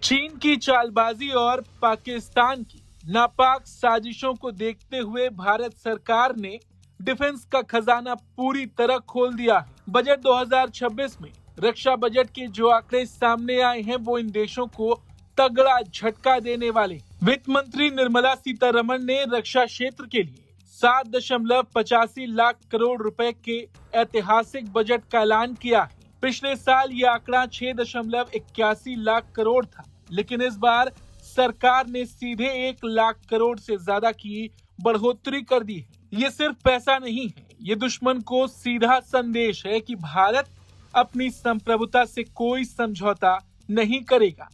चीन की चालबाजी और पाकिस्तान की नापाक साजिशों को देखते हुए भारत सरकार ने डिफेंस का खजाना पूरी तरह खोल दिया है। बजट 2026 में रक्षा बजट के जो आंकड़े सामने आए हैं वो इन देशों को तगड़ा झटका देने वाले। वित्त मंत्री निर्मला सीतारमण ने रक्षा क्षेत्र के लिए 7.85 लाख करोड़ रुपए के ऐतिहासिक बजट का ऐलान किया है। पिछले साल ये आंकड़ा 6.81 लाख करोड़ था, लेकिन इस बार सरकार ने सीधे 1 लाख करोड़ से ज्यादा की बढ़ोतरी कर दी है। ये सिर्फ पैसा नहीं है, ये दुश्मन को सीधा संदेश है कि भारत अपनी संप्रभुता से कोई समझौता नहीं करेगा।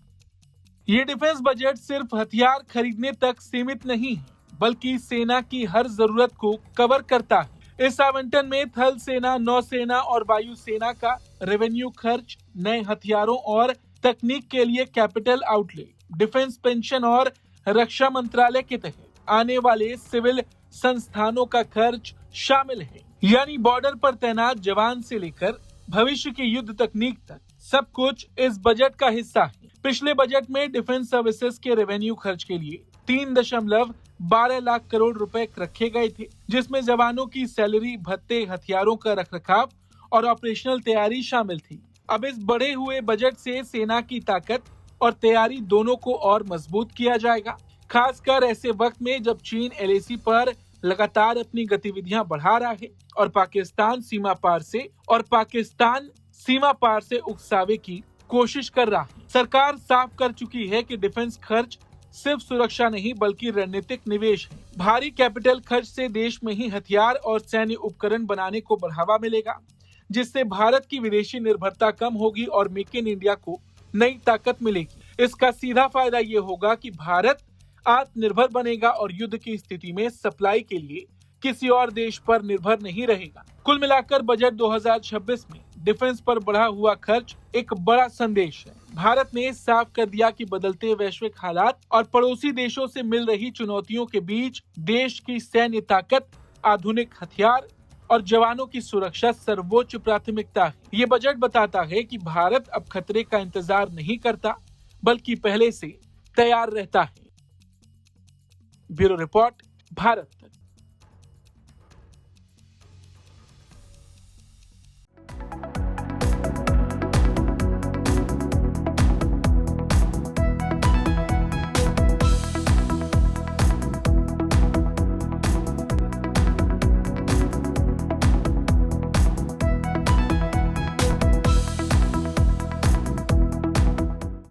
ये डिफेंस बजट सिर्फ हथियार खरीदने तक सीमित नहीं है, बल्कि सेना की हर जरूरत को कवर करता है। इस आवंटन में थल सेना, नौसेना और वायुसेना का रेवेन्यू खर्च, नए हथियारों और तकनीक के लिए कैपिटल आउटले, डिफेंस पेंशन और रक्षा मंत्रालय के तहत आने वाले सिविल संस्थानों का खर्च शामिल है। यानी बॉर्डर पर तैनात जवान से लेकर भविष्य की युद्ध तकनीक तक सब कुछ इस बजट का हिस्सा है। पिछले बजट में डिफेंस सर्विसेज के रेवेन्यू खर्च के लिए 3.12 लाख करोड़ रुपए रखे गए थे, जिसमें जवानों की सैलरी, भत्ते, हथियारों का रखरखाव और ऑपरेशनल तैयारी शामिल थी। अब इस बढ़े हुए बजट से सेना की ताकत और तैयारी दोनों को और मजबूत किया जाएगा, खासकर ऐसे वक्त में जब चीन एलएसी पर लगातार अपनी गतिविधियां बढ़ा रहा है और पाकिस्तान सीमा पार से उकसावे की कोशिश कर रहा है। सरकार साफ कर चुकी है कि डिफेंस खर्च सिर्फ सुरक्षा नहीं बल्कि रणनीतिक निवेश है। भारी कैपिटल खर्च से देश में ही हथियार और सैन्य उपकरण बनाने को बढ़ावा मिलेगा, जिससे भारत की विदेशी निर्भरता कम होगी और मेक इन इंडिया को नई ताकत मिलेगी। इसका सीधा फायदा ये होगा कि भारत आत्मनिर्भर बनेगा और युद्ध की स्थिति में सप्लाई के लिए किसी और देश पर निर्भर नहीं रहेगा। कुल मिलाकर बजट 2026 में डिफेंस पर बढ़ा हुआ खर्च एक बड़ा संदेश है। भारत ने साफ कर दिया कि बदलते वैश्विक हालात और पड़ोसी देशों से मिल रही चुनौतियों के बीच देश की सैन्य ताकत, आधुनिक हथियार और जवानों की सुरक्षा सर्वोच्च प्राथमिकता है। ये बजट बताता है कि भारत अब खतरे का इंतजार नहीं करता, बल्कि पहले से तैयार रहता है। ब्यूरो रिपोर्ट, भारत तक।